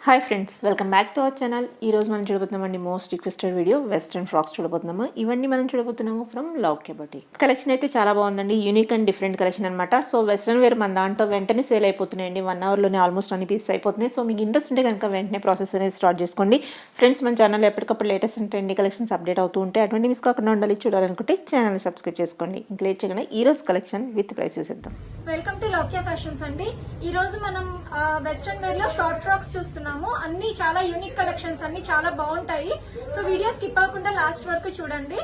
Hi friends, welcome back to our channel. ఈరోజు మనం చూడబోతున్నామండి most requested video western frocks చూడబోతున్నాము. ఇవన్నీ మనం చూడబోతున్నాము ఫ్రమ్ లౌక్య బొటిక్. కలెక్షన్ అయితే చాలా బాగుందండి, యూనిక్ అండ్ డిఫరెంట్ కలెక్షన్ అనమాట. సో వెస్ట్రన్ వేర్ మన దాంట్లో వెంటనే సేల్ అయిపోతున్నాయండి, 1 అవర్లోనే ఆల్మోస్ట్ అన్ని పీసెస్ అయిపోతున్నాయి. సో మీకు ఇంట్రెస్ట్ ఉంటే కనుక వెంటనే ప్రాసెస్ అనేది స్టార్ట్ చేసుకోండి ఫ్రెండ్స్. మన ఛానల్ ఎప్పటికప్పుడు latest and trendy collections update అవుతూ ఉంటాయి. అటువంటి మిస్ కాకుండా ఉండాలి చూడాలనుకుంటే ఛానల్ని సబ్స్క్రైబ్ చేసుకోండి. ఇంకా లేట్ చేయగానే ఈ రోజు కలెక్షన్ విత్ ప్రైస్ చూసేద్దాం. వెల్కమ్ టు లౌక్య ఫ్యాషన్స్ అండి. ఈ రోజు మనం వెస్ట్రన్ వేర్ లో షార్ట్ ఫ్రాక్స్ చూస్తున్నాము. అన్ని చాలా యూనిక్ కలెక్షన్స్, అన్ని చాలా బాగుంటాయి. సో వీడియో స్కిప్ అవ్వకుండా లాస్ట్ వరకు చూడండి.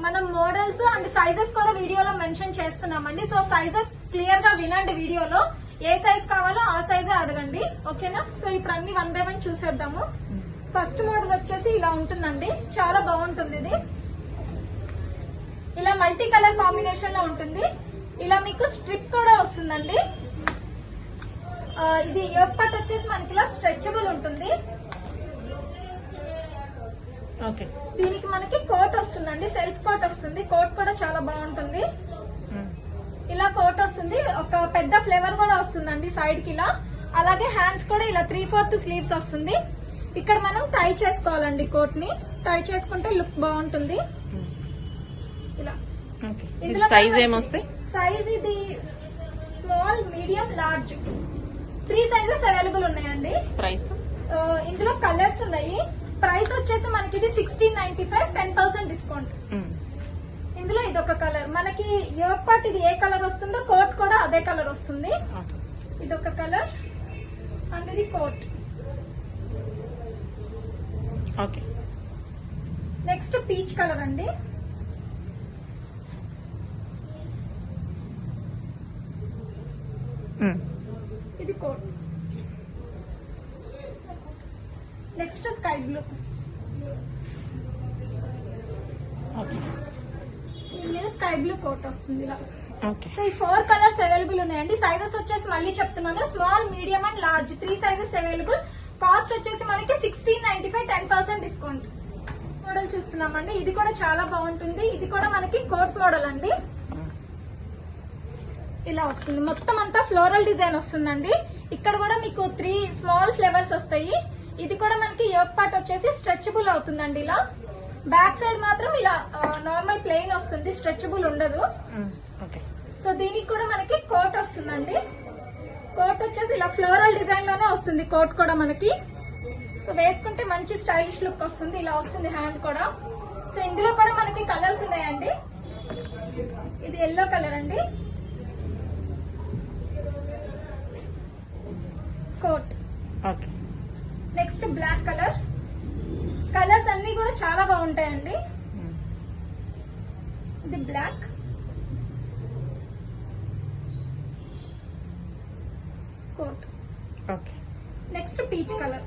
మనం మోడల్స్ అండ్ సైజెస్ కూడా వీడియోలో మెన్షన్ చేస్తున్నామండి. సో సైజెస్ క్లియర్ గా వినండి, వీడియోలో ఏ సైజ్ కావాలో ఆ సైజే అడగండి, ఓకేనా? సో ఇప్పుడు అన్ని 1 by 1 చూసేద్దాము. ఫస్ట్ మోడల్ వచ్చేసి ఇలా ఉంటుందండి, చాలా బాగుంటుంది. ఇది ఇలా మల్టీ కలర్ కాంబినేషన్ లో ఉంటుంది. ఇలా మీకు స్ట్రిప్ కూడా వస్తుందండి. ఇది యోక్ పార్ట్ వచ్చేసి మనకి ఇలా స్ట్రెచబుల్ ఉంటుంది. ఓకే, దీనికి మనకి కోట్ వస్తుందండి, సెల్ఫ్ కోట్ వస్తుంది. కోట్ కూడా చాలా బాగుంటుంది. ఇలా కోట్ వస్తుంది, ఒక పెద్ద ఫ్లేవర్ కూడా వస్తుందండి సైడ్ కి ఇలా. అలాగే హ్యాండ్స్ కూడా ఇలా 3/4 స్లీవ్స్ వస్తుంది. ఇక్కడ మనం టై చేసుకోవాలండి, కోట్ ని టై చేసుకుంటే లుక్ బాగుంటుంది. ఇలా ఇందులో సైజ్ ఏమొస్తాయి? సైజ్ ఇది small, medium, large 3 sizes available ఉన్నాయండి. ప్రైస్ ఇందులో కలర్స్ ఉన్నాయి. ప్రైస్ వచ్చేసి మనకి ఇది 1695, 10% డిస్కౌంట్. ఇందులో ఇదొక కలర్, మనకి యోక్ పార్ట్ ఇది ఏ కలర్ వస్తుందో కోట్ కూడా అదే కలర్ వస్తుంది. ఇదొక కలర్ అండ్ ఇది coat. Okay, next peach colour అండి. ఇది కోట్. Next sky blue. దీని స్కై బ్లూ కోట్ వస్తుంది ఇలా. సో ఈ 4 కలర్స్ అవైలబుల్ ఉన్నాయండి. సైజెస్ వచ్చేసి మళ్ళీ చెప్తున్నాను, small, medium and large 3 sizes available. Cost వచ్చేసి మనకి 1695, 10% డిస్కౌంట్. మోడల్ చూస్తున్నామండి, ఇది కూడా చాలా బాగుంటుంది. ఇది కూడా మనకి కోట్ మోడల్ అండి. ఇలా వస్తుంది, మొత్తం అంతా ఫ్లోరల్ డిజైన్ వస్తుందండి. ఇక్కడ కూడా మీకు 3 స్మాల్ ఫ్లేవర్స్ వస్తాయి. ఇది కూడా మనకి యోక్ పార్ట్ వచ్చేసి స్ట్రెచబుల్ అవుతుందండి. ఇలా బ్యాక్ సైడ్ మాత్రం ఇలా నార్మల్ ప్లెయిన్ వస్తుంది, స్ట్రెచబుల్ ఉండదు. సో దీనికి కూడా మనకి కోట్ వస్తుందండి. కోట్ వచ్చేసి ఇలా ఫ్లోరల్ డిజైన్ లోనే వస్తుంది కోట్ కూడా మనకి. సో వేసుకుంటే మంచి స్టైలిష్ లుక్ వస్తుంది. ఇలా వస్తుంది హ్యాండ్ కూడా. సో ఇందులో కూడా మనకి కలర్స్ ఉన్నాయండి. ఇది ఎల్లో కలర్ అండి, coat. Okay, next black colour. Colours అన్ని కూడా చాలా బాగుంటాయండి. ఇది black, coat. Okay, next peach colour.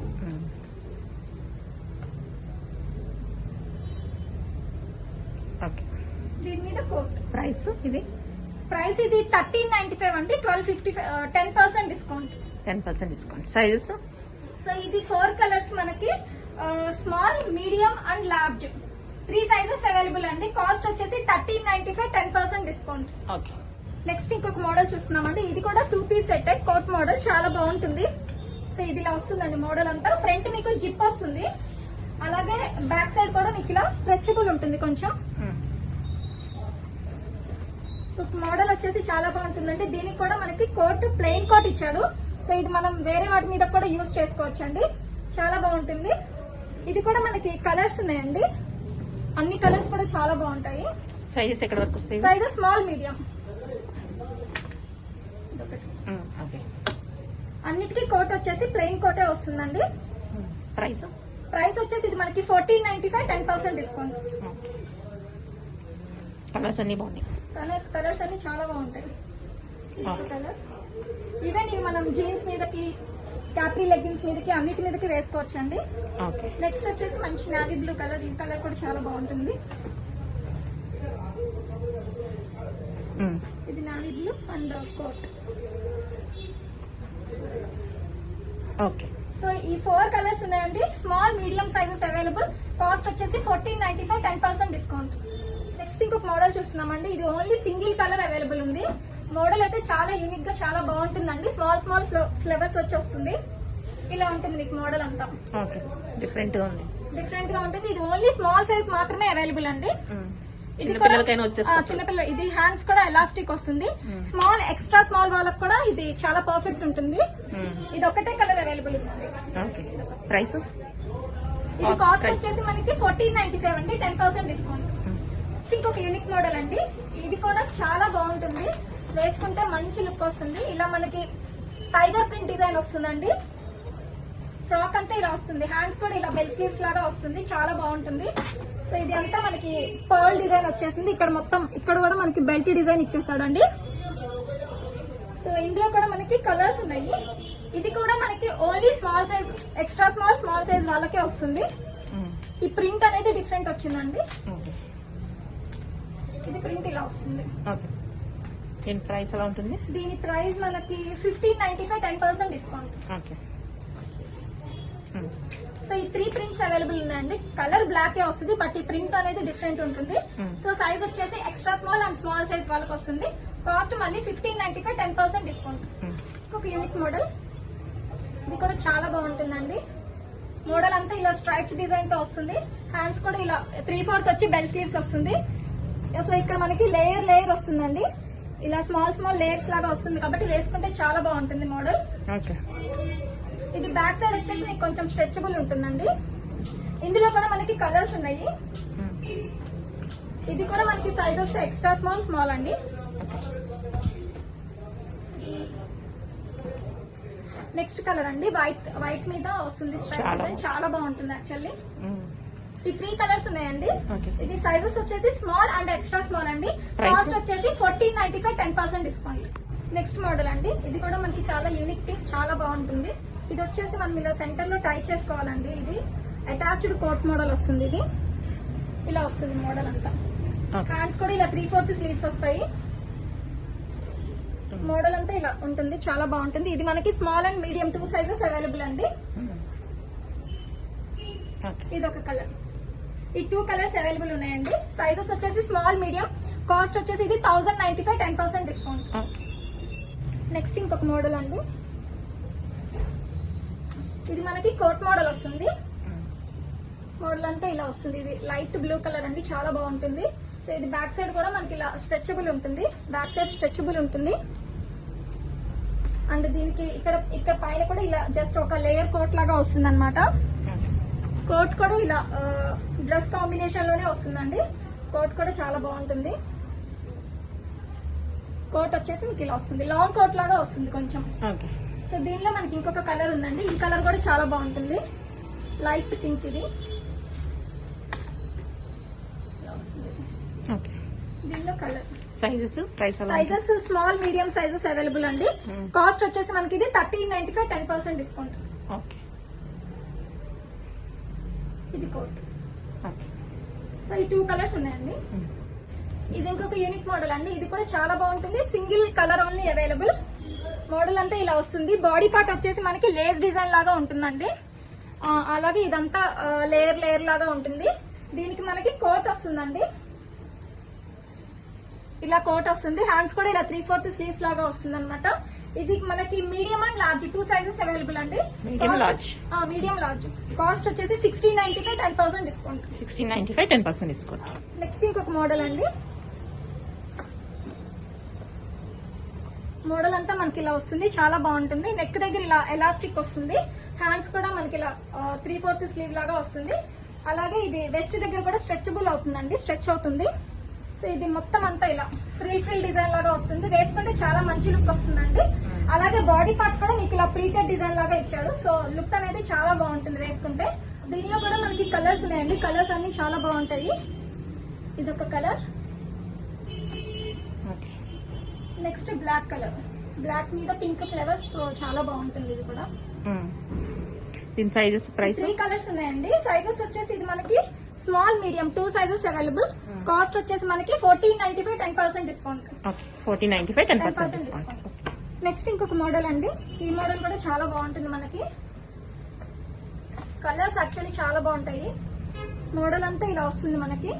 Okay, దీని మీద కోట్. ప్రైస్ ఇది 1395 అండి, 1250, 10% డిస్కౌంట్. 10% డిస్కౌంట్. సైజెస్ సో ఇది 4 కలర్స్ మనకి small, medium and large 3 sizes available అండి. కాస్ట్ వచ్చేసి 1395, 10% డిస్కౌంట్. ఓకే, నెక్స్ట్ ఇంకొక మోడల్ చూస్తున్నామండి. ఇది కూడా 2 పీస్ సెట్ కోట్ మోడల్, చాలా బాగుంటుంది. సో ఇది ఇలా వస్తుందండి మోడల్ అంతా. ఫ్రంట్ మీకు జిప్ వస్తుంది, అలాగే బ్యాక్ సైడ్ కూడా మీకు ఇలా స్ట్రెచబుల్ ఉంటుంది కొంచెం. సో మోడల్ వచ్చేసి చాలా బాగుంటుందండి. దీనికి కూడా మనకి కోట్, ప్లెయిన్ కోట్ ఇచ్చాడు. సో ఇది మనం వేరే వాటి మీద కూడా యూజ్ చేసుకోవచ్చు అండి, చాలా బాగుంటుంది. ఇది కూడా మనకి కలర్స్ ఉన్నాయండి, అన్ని కలర్స్ కూడా చాలా బాగుంటాయి. సైజెస్ ఎక్కడ వరకు వస్తాయి? Sizes small, medium. అన్నిటికీ కోట్ వచ్చేసి ప్లెయిన్ కోటే వస్తుందండి. ప్రైస్ వచ్చేసి ఇది మనకి 1495, 10% డిస్కౌంట్. కలర్స్ అన్ని బాగున్నాయి. కలర్స్ అన్ని చాలా బాగుంటాయి. కలర్ ఈవెన్ ఇవి మనం జీన్స్ మీదకి, క్యాప్రీ లెగ్గిన్స్ మీదకి, అన్నిటి మీదకి వేసుకోవచ్చు అండి. నెక్స్ట్ వచ్చేసి మంచి నావీ బ్లూ కలర్. ఈ కలర్ కూడా చాలా బాగుంటుంది. ఇది navy blue and coat. Okay, so ఈ 4 కలర్స్ ఉన్నాయండి. Small, medium sizes available. Cost వచ్చేసి 1495, 10% డిస్కౌంట్. నెక్స్ట్ ఇంకొక మోడల్ చూస్తున్నామండి. ఇది ఓన్లీ సింగిల్ కలర్ అవైలబుల్ ఉంది. మోడల్ అయితే చాలా యూనిక్ గా చాలా బాగుంటుందండి. స్మాల్ ఫ్లవర్స్ వచ్చి వస్తుంది. ఇలా ఉంటుంది మీకు మోడల్ అంతా. ఓకే, డిఫరెంట్ గా ఉంది. డిఫరెంట్ గా ఉంటుంది. ఇది ఓన్లీ స్మాల్ సైజ్ మాత్రమే అవైలబుల్ అండి. ఇది కూడా చిన్నపిల్లలకైనా వచ్చేస్తుంది. చిన్నపిల్ల ఇది హ్యాండ్స్ కూడా ఎలాస్టిక్ వస్తుంది. స్మాల్ ఎక్స్ట్రా స్మాల్ వాళ్ళకి కూడా ఇది చాలా పర్ఫెక్ట్ ఉంటుంది. ఇది ఒకటే కలర్ అవైలబుల్ ఉంది. ఓకే, ప్రైస్ ఇది కాస్ట్ వచ్చేసి మనకి 1495 అండి, 10% డిస్కౌంట్. ఇంకొక యూనిక్ మోడల్ అండి. ఇది కూడా చాలా బాగుంటుంది, వేసుకుంటే మంచి లుక్ వస్తుంది. ఇలా మనకి టైగర్ ప్రింట్ డిజైన్ వస్తుందండి. ఫ్రాక్ అంతా ఇలా వస్తుంది, హ్యాండ్స్ కూడా ఇలా బెల్ స్లీవ్స్ లాగా వస్తుంది, చాలా బాగుంటుంది. సో ఇది అంతా మనకి పర్ల్ డిజైన్ వచ్చేసింది. ఇక్కడ మొత్తం ఇక్కడ కూడా మనకి బెల్ట్ డిజైన్ ఇచ్చేసాడండి. సో ఇందులో కూడా మనకి కలర్స్ ఉన్నాయి. ఇది కూడా మనకి only small size, extra small, small size వాళ్ళకే వస్తుంది. ఈ ప్రింట్ అనేది డిఫరెంట్ వచ్చిందండి. ఇది ప్రింట్ ఇలా వస్తుంది. ఓకే, దీని ప్రైస్ ఎలా ఉంటుంది? దీని ప్రైస్ మనకి 1595, 10% డిస్కౌంట్. ఓకే. సో ఈ 3 ప్రింట్స్ అవైలబుల్ ఉన్నాయండి. కలర్ బ్లాక్ వస్తుంది, బట్ ఈ ప్రింట్స్ అనేది డిఫరెంట్ ఉంటుంది. సో సైజ్ వచ్చేసి extra small and small size వాళ్ళకి వస్తుంది. కాస్ట్ మళ్ళీ 1595, 10% డిస్కౌంట్. ఒక యూనిక్ మోడల్, ఇది కూడా చాలా బాగుంటుందండి. మోడల్ అంతా ఇలా స్ట్రైప్స్ డిజైన్ తో వస్తుంది. హ్యాండ్స్ కూడా ఇలా 3/4 వచ్చి బెల్ స్లీవ్స్ వస్తుంది. సో ఇక్కడ మనకి లేయర్ లేయర్ వస్తుందండి. ఇలా స్మాల్ స్మాల్ లేయర్స్ లాగా వస్తుంది, కాబట్టి వేసుకుంటే చాలా బాగుంటుంది మోడల్. ఓకే. ఇది బ్యాక్ సైడ్ వచ్చేసి మీకు కొంచెం స్ట్రెచబుల్ ఉంటుందండి. ఇందులో కూడా మనకి కలర్స్ ఉన్నాయి. ఇది కూడా మనకి సైజ్ వస్తే ఎక్స్ట్రా స్మాల్, స్మాల్ అండి. నెక్స్ట్ కలర్ అండి, వైట్ మీద వస్తుంది స్ట్రైప్ డిజైన్, చాలా బాగుంటుంది యాక్చువల్లీ. ఈ 3 కలర్స్ ఉన్నాయండి. ఇది సైజెస్ వచ్చేసి స్మాల్ అండ్ ఎక్స్ట్రా స్మాల్ అండి. కాస్ట్ వచ్చేసి 1495, 10% డిస్కౌంట్. నెక్స్ట్ మోడల్ అండి, ఇది కూడా మనకి చాలా యూనిక్ పీస్, చాలా బాగుంటుంది. ఇది వచ్చేసి మనం ఇలా సెంటర్ లో టై చేసుకోవాలండి. ఇది అటాచ్డ్ కోట్ మోడల్ వస్తుంది. ఇది ఇలా వస్తుంది మోడల్ అంతా. హ్యాండ్స్ కూడా ఇలా 3/4 స్లీవ్స్ వస్తాయి. మోడల్ అంతా ఇలా ఉంటుంది, చాలా బాగుంటుంది. ఇది మనకి small and medium 2 sizes available అండి. ఇది ఒక కలర్. ఈ 2 కలర్స్ అవైలబుల్ ఉన్నాయండి. సైజెస్ వచ్చేసి స్మాల్, మీడియం. కాస్ట్ వచ్చేసి ఇది 1095, 10% డిస్కౌంట్. నెక్స్ట్ ఇంకొక మోడల్ అండి, ఇది మనకి కోట్ మోడల్ వస్తుంది. మోడల్ అంతా ఇలా వస్తుంది. ఇది లైట్ బ్లూ కలర్ అండి, చాలా బాగుంటుంది. సో ఇది బ్యాక్ సైడ్ కూడా మనకి ఇలా స్ట్రెచబుల్ ఉంటుంది, బ్యాక్ సైడ్ స్ట్రెచబుల్ ఉంటుంది. అండ్ దీనికి ఇక్కడ పైన కూడా ఇలా జస్ట్ ఒక లేయర్ కోట్ లాగా వస్తుంది అనమాట. కోట్ కూడా ఇలా డ్రెస్ కాంబినేషన్ లోనే వస్తుందండి. కోట్ కూడా చాలా బాగుంటుంది. కోట్ వచ్చేసి మీకు ఇలా వస్తుంది, లాంగ్ కోట్ లాగా వస్తుంది కొంచెం. సో దీనిలో మనకి ఇంకొక కలర్ ఉందండి. ఈ కలర్ కూడా చాలా బాగుంటుంది, లైట్ పింక్. ఇది ఇలా వస్తుంది. దీనిలో colour sizes, price sizes small, medium sizes available అండి. కాస్ట్ వచ్చేసి మనకి ఇది 1395, 10% డిస్కౌంట్. ఇది కోట్. సో ఈ 2 కలర్స్ ఉన్నాయండి. ఇది ఇంకొక యూనిక్ మోడల్ అండి. ఇది కూడా చాలా బాగుంటుంది, single colour only available. Model అంతా ఇలా వస్తుంది. బాడీ పార్ట్ వచ్చేసి మనకి లేస్ డిజైన్ లాగా ఉంటుందండి. అలాగే ఇదంతా లేయర్ లేయర్ లాగా ఉంటుంది. దీనికి మనకి కోట్ వస్తుందండి, ఇలా కోట్ వస్తుంది. హ్యాండ్స్ కూడా ఇలా 3/4 స్లీవ్స్ లాగా వస్తుంది అనమాట. ఇది మనకి medium and large 2 sizes available అండి. Medium large. కాస్ట్ వచ్చేసి 1695, 10% డిస్కౌంట్. 1695, 10% డిస్కౌంట్. నెక్స్ట్ ఇంకొక మోడల్ అండి. మోడల్ అంతా మనకి ఇలా వస్తుంది, చాలా బాగుంటుంది. నెక్ దగ్గర ఇలా ఎలాస్టిక్ వస్తుంది. హ్యాండ్స్ కూడా మనకి ఇలా 3/4 స్లీవ్ లాగా వస్తుంది. అలాగే ఇది వెస్ట్ దగ్గర కూడా స్ట్రెచబుల్ అవుతుందండి, స్ట్రెచ్ అవుతుంది. సో ఇది మొత్తం అంతా ఇలా ఫ్రిల్ డిజైన్ లాగా వస్తుంది. వేసుకుంటే చాలా మంచి లుక్ వస్తుందండి. అలాగే బాడీ పార్ట్ కూడా మీకు ఇలా ప్రీటెడ్ డిజైన్ లాగా ఇచ్చాడు. సో లుక్ అనేది చాలా బాగుంటుంది వేసుకుంటే. దీనిలో కూడా మనకి కలర్స్ ఉన్నాయండి. కలర్స్ అన్ని చాలా బాగుంటాయి. ఇదొక colour. Next black colour, black మీద పింక్ ఫ్లవర్స్. సో చాలా బాగుంటుంది ఇది కూడా. దీని సైజెస్, ప్రైస్ 3 కలర్స్ ఉన్నాయండి. సైజెస్ వచ్చేసి ఇది మనకి small, medium 2 sizes available. Cost వచ్చేసి మనకి 1495, 10% డిస్కౌంట్. 1495, 10% డిస్కౌంట్. నెక్స్ట్ ఇంకొక మోడల్ అండి. ఈ మోడల్ కూడా చాలా బాగుంటుంది మనకి. కలర్స్ యాక్చువల్లీ చాలా బాగుంటాయి. మోడల్ అంతా ఇలా వస్తుంది మనకి.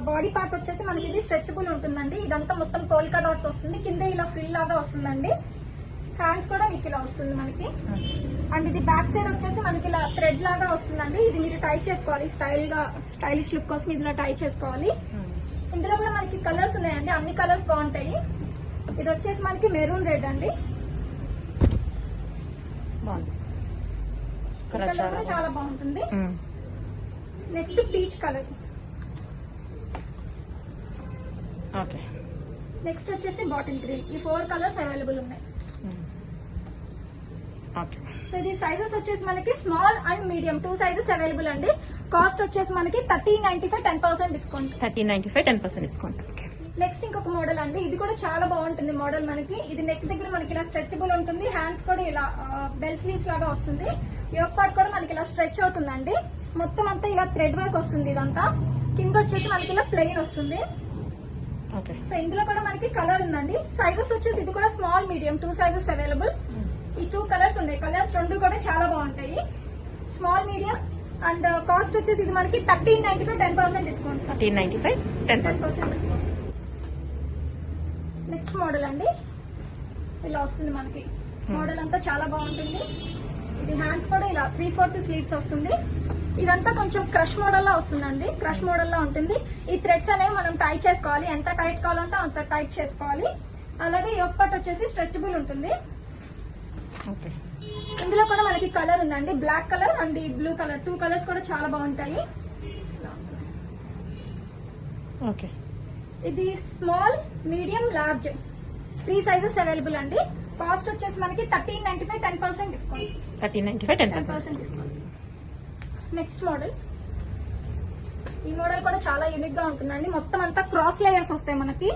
బాడీ పార్ట్ వచ్చేసి మనకి ఇది స్ట్రెచబుల్ ఉంటుందండి. ఇదంతా మొత్తం పోల్కా డాట్స్ వస్తుంది. కింద ఇలా ఫ్రిల్ లాగా వస్తుందండి. హ్యాండ్స్ కూడా మీకు ఇలా వస్తుంది మనకి. అండ్ ఇది బ్యాక్ సైడ్ వచ్చేసి మనకి ఇలా థ్రెడ్ లాగా వస్తుందండి. ఇది మీరు టై చేసుకోవాలి, స్టైలిష్ లుక్ కోసం ఇలా టై చేసుకోవాలి. ఇందులో కూడా మనకి కలర్స్ ఉన్నాయండి, అన్ని కలర్స్ బాగుంటాయి. ఇది వచ్చేసి మనకి మెరూన్ రెడ్ అండి, కలర్ కూడా చాలా బాగుంటుంది. నెక్స్ట్ పీచ్ కలర్, నెక్స్ట్ వచ్చేసి బాటిల్ గ్రీన్. ఈ 4 కలర్స్ అవైలబుల్ ఉన్నాయి. సో ఇది సైజెస్ వచ్చేసి మనకి small and medium 2 sizes available అండి. కాస్ట్ వచ్చేసి మనకి 1395 10% డిస్కౌంట్. 1395 10% డిస్కౌంట్. నెక్స్ట్ ఇంకొక మోడల్ అండి, ఇది కూడా చాలా బాగుంటుంది మోడల్. మనకి ఇది నెక్ దగ్గర మనకి ఇలా స్ట్రెచబుల్ ఉంటుంది, హ్యాండ్స్ కూడా ఇలా బెల్ స్లీవ్స్ లాగా వస్తుంది. యోక్ పార్ట్ కూడా మనకి ఇలా స్ట్రెచ్ అవుతుందండి. మొత్తం అంతా ఇలా థ్రెడ్ వర్క్ వస్తుంది. ఇదంతా కింద వచ్చేసి మనకి ఇలా ప్లెయిన్ వస్తుంది. సో ఇందులో కూడా మనకి కలర్ ఉందండి. సైజెస్ వచ్చేసి ఇది కూడా స్మాల్ మీడియం 2 సైజెస్ అవైలబుల్. ఈ 2 కలర్స్ ఉన్నాయి. కలర్స్ 2 కూడా చాలా బాగుంటాయి, స్మాల్ మీడియం. అండ్ కాస్ట్ వచ్చేసి ఇది మనకి 1395 10% డిస్కౌంట్. 1395 10% డిస్కౌంట్. నెక్స్ట్ మోడల్ అండి, ఇలా వస్తుంది మనకి. మోడల్ అంతా చాలా బాగుంటుంది. ఇది హ్యాండ్స్ కూడా ఇలా 3/4 స్లీవ్స్ వస్తుంది. ఇదంతా కొంచెం క్రష్ మోడల్ లా వస్తుందండి, క్రష్ మోడల్ లా ఉంటుంది. ఈ థ్రెడ్స్ అనేవి మనం టైట్ చేసుకోవాలి, ఎంత టైట్ కావాలంటే అంత టైట్ చేసుకోవాలి. అలాగే యోక్ పార్ట్ వచ్చేసి స్ట్రెచబుల్ ఉంటుంది. ఇందులో కూడా మనకి కలర్ ఉందండి, black colour and blue colour. 2 colours కూడా చాలా బాగుంటాయి. ఇది small medium large 3 sizes available అండి. కాస్ట్ వచ్చేసి మనకి 1395 10% డిస్కౌంట్. 1395 10% డిస్కౌంట్. నెక్స్ట్ మోడల్, ఈ మోడల్ కూడా చాలా యూనిక్ గా ఉంటుందండి. మొత్తం అంతా క్రాస్ లేయర్స్ వస్తాయి మనకి.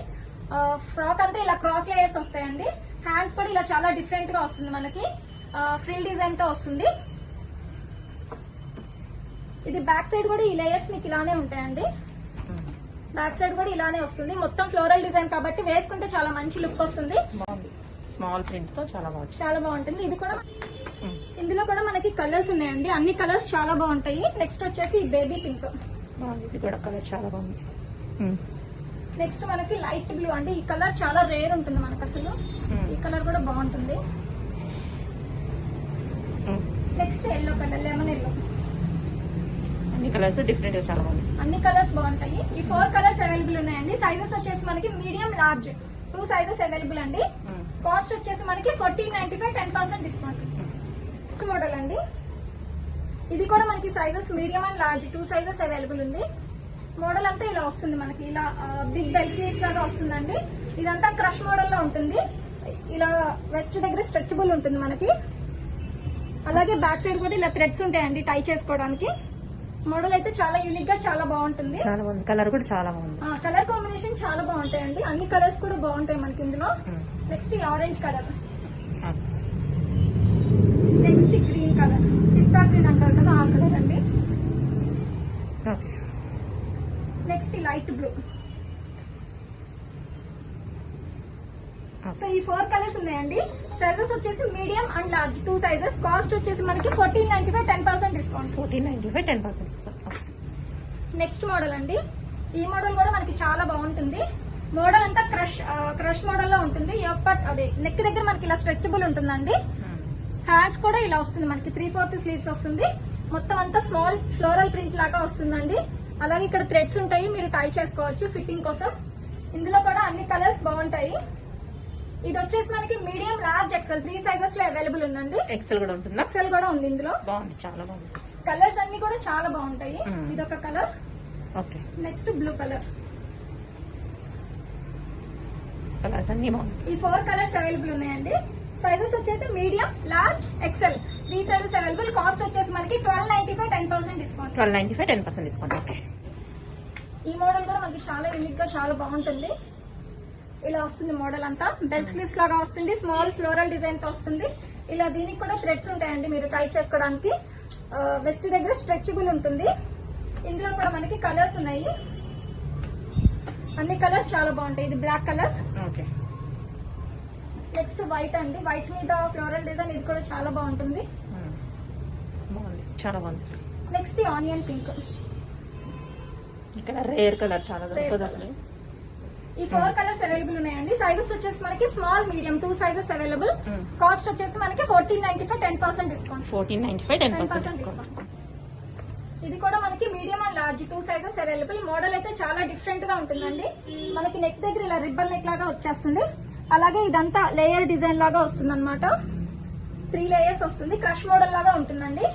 ఫ్రాక్ అంతా ఇలా క్రాస్ లేయర్స్ వస్తాయండి. హ్యాండ్స్ కూడా ఇలా చాలా డిఫరెంట్ గా వస్తుంది మనకి, ఫ్రిల్ డిజైన్ తో వస్తుంది. ఇది బ్యాక్ సైడ్ కూడా ఈ లేయర్స్ మీకు ఇలానే ఉంటాయండి. బ్యాక్ సైడ్ కూడా ఇలానే వస్తుంది. మొత్తం ఫ్లోరల్ డిజైన్ కాబట్టి వేసుకుంటే చాలా మంచి లుక్ వస్తుంది. స్మాల్ ప్రింట్ తో చాలా బాగుంటుంది. ఇది కూడా ఇందులో కూడా మనకి కలర్స్ ఉన్నాయండి, అన్ని కలర్స్ చాలా బాగుంటాయి. నెక్స్ట్ వచ్చేసి బేబీ పింక్, ఇది కూడా కలర్ చాలా బాగుంది. నెక్స్ట్ మనకి లైట్ బ్లూ అండి. ఈ కలర్ చాలా రేర్ ఉంటుంది మనకు అసలు. ఈ కలర్ కూడా బాగుంటుంది. Next yellow colour, lemon yellow. అన్ని కలర్స్ డిఫరెంట్ గా చాలా బాగుంది. అన్ని కలర్స్ బాగుంటాయి. ఈ 4 కలర్స్ అవైలబుల్ ఉన్నాయండి. సైజెస్ వచ్చేసి మనకి మీడియం లార్జ్ 2 సైజెస్ అవైలబుల్ అండి. కాస్ట్ వచ్చేసి మనకి 1495 10% డిస్కౌంట్. నెక్స్ట్ మోడల్ అండి, ఇది కూడా మనకి sizes medium and large 2 sizes available ఉంది. మోడల్ అంతా ఇలా వస్తుంది మనకి, ఇలా బిగ్ బెల్ స్లీవ్స్ లాగా వస్తుందండి. ఇదంతా క్రష్ మోడల్ లో ఉంటుంది. ఇలా వెస్ట్ దగ్గర స్ట్రెచబుల్ ఉంటుంది మనకి. అలాగే బ్యాక్ సైడ్ కూడా ఇలా థ్రెడ్స్ ఉంటాయండి టై చేసుకోవడానికి. మోడల్ అయితే చాలా యూనిక్ గా చాలా బాగుంటుంది. కలర్ కూడా చాలా బాగుంది. కలర్ కాంబినేషన్ చాలా బాగుంటాయండి, అన్ని కలర్స్ కూడా బాగుంటాయి మనకి ఇందులో. Next orange colour, next green colour, పిస్తా గ్రీన్ అంటారు కదా ఆ కలర్ అండి. Next light blue. సో ఈ 4 కలర్స్ ఉన్నాయండి. సైజెస్ వచ్చేసి medium and large 2 sizes. Cost వచ్చేసి మనకి 1495 10% డిస్కౌంట్. 1495 10% డిస్కౌంట్. నెక్స్ట్ మోడల్ అండి, ఈ మోడల్ కూడా మనకి చాలా బాగుంటుంది. మోడల్ అంతా క్రష్ మోడల్ లో ఉంటుంది. యోక్ పార్ట్ అదే నెక్ దగ్గర మనకి ఇలా స్ట్రెచబుల్ ఉంటుందండి. హ్యాండ్స్ కూడా ఇలా వస్తుంది మనకి 3/4 స్లీవ్స్ వస్తుంది. మొత్తం అంతా స్మాల్ ఫ్లోరల్ ప్రింట్ లాగా వస్తుందండి. అలాగే ఇక్కడ థ్రెడ్స్ ఉంటాయి, మీరు టై చేసుకోవచ్చు ఫిట్టింగ్ కోసం. ఇందులో కూడా అన్ని కలర్స్ బాగుంటాయి. ఇది వచ్చేసి మనకి మీడియం లార్జ్ ఎక్సెల్ 3 సైజెస్ లో అవైలబుల్ ఉందండి. ఎక్సెల్ కూడా ఉంటుంది, ఎక్సెల్ కూడా ఉంది ఇందులో. బాగుంది, చాలా బాగుంది. కలర్స్ అన్ని కూడా చాలా బాగుంటాయి. ఇదొక colour. Next blue colour. Colours అన్ని బాగుంది. ఈ 4 కలర్స్ అవైలబుల్ ఉన్నాయండి. సైజెస్ వచ్చేసి medium large XL 3 sizes available. Cost వచ్చేసి మనకి 1295 10% డిస్కౌంట్. 1295 10% డిస్కౌంట్. ఈ మోడల్ కూడా మనకి చాలా యూనిక్ గా చాలా బాగుంటుంది. ఇలా వస్తుంది మోడల్ అంతా, బెల్ స్లీవ్స్ లాగా వస్తుంది, స్మాల్ ఫ్లోరల్ డిజైన్ తో వస్తుంది. ఇలా దీనికి కూడా థ్రెడ్స్ ఉంటాయండి మీరు టై చేసుకోవడానికి. వెస్ట్ దగ్గర స్ట్రెచబుల్ ఉంటుంది. ఇందులో కూడా మనకి కలర్స్ ఉన్నాయి, అన్ని కలర్స్ చాలా బాగుంటాయి. ఇది బ్లాక్ కలర్. నెక్స్ట్ వైట్ అండి, వైట్ మీద ఫ్లోరల్ డిజైన్. ఇది కూడా చాలా బాగుంటుంది, చాలా బాగుంది. Next onion pink. ఇక్కడ రేర్ కలర్ చాలా దొరుకుతుంది అసలు. ఈ 4 కలర్స్ అవైలబుల్ ఉన్నాయండి. సైజెస్ వచ్చేసి మనకి small medium 2 sizes available. Cost వచ్చేసి మనకి 1495 10% డిస్కౌంట్. 1495 10% డిస్కౌంట్. ఇది కూడా మనకి medium and large 2 sizes available. Model అయితే చాలా డిఫరెంట్ గా ఉంటుందండి. మనకి నెక్ దగ్గర ఇలా రిబ్బన్ నెక్ లాగా వచ్చేస్తుంది. అలాగే ఇదంతా లేయర్ డిజైన్ లాగా వస్తుంది అనమాట. 3 లేయర్స్ వస్తుంది. క్రష్ మోడల్ లాగా ఉంటుందండి.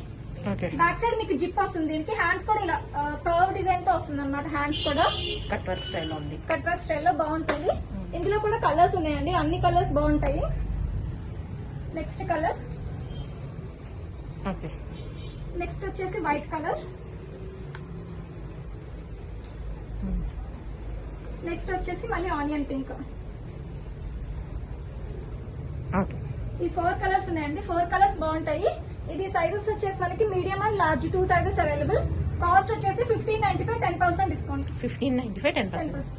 బ్యాక్ సైడ్ మీకు జిప్ వస్తుంది. దీనికి హ్యాండ్స్ కూడా ఇలా కర్వ్ డిజైన్ తో వస్తుంది అనమాట. హ్యాండ్స్ కూడా కట్ వర్క్ స్టైల్ ఉంది. కట్ వర్క్ స్టైల్లో బాగుంటుంది. ఇందులో కూడా కలర్స్ ఉన్నాయండి. అన్ని కలర్స్ బాగుంటాయి. Next colour, okay. నెక్స్ట్ వచ్చేసి వైట్ కలర్. నెక్స్ట్ వచ్చేసి మళ్ళీ ఆనియన్ పింక్. ఓకే. ఈ 4 కలర్స్ ఉన్నాయండి. 4 కలర్స్ బాగుంటాయి. ఇది సైజెస్ వచ్చేసి మనకి medium and large 2 sizes available. Cost వచ్చేసి 1595 10% డిస్కౌంట్. 1595 10%. 10%.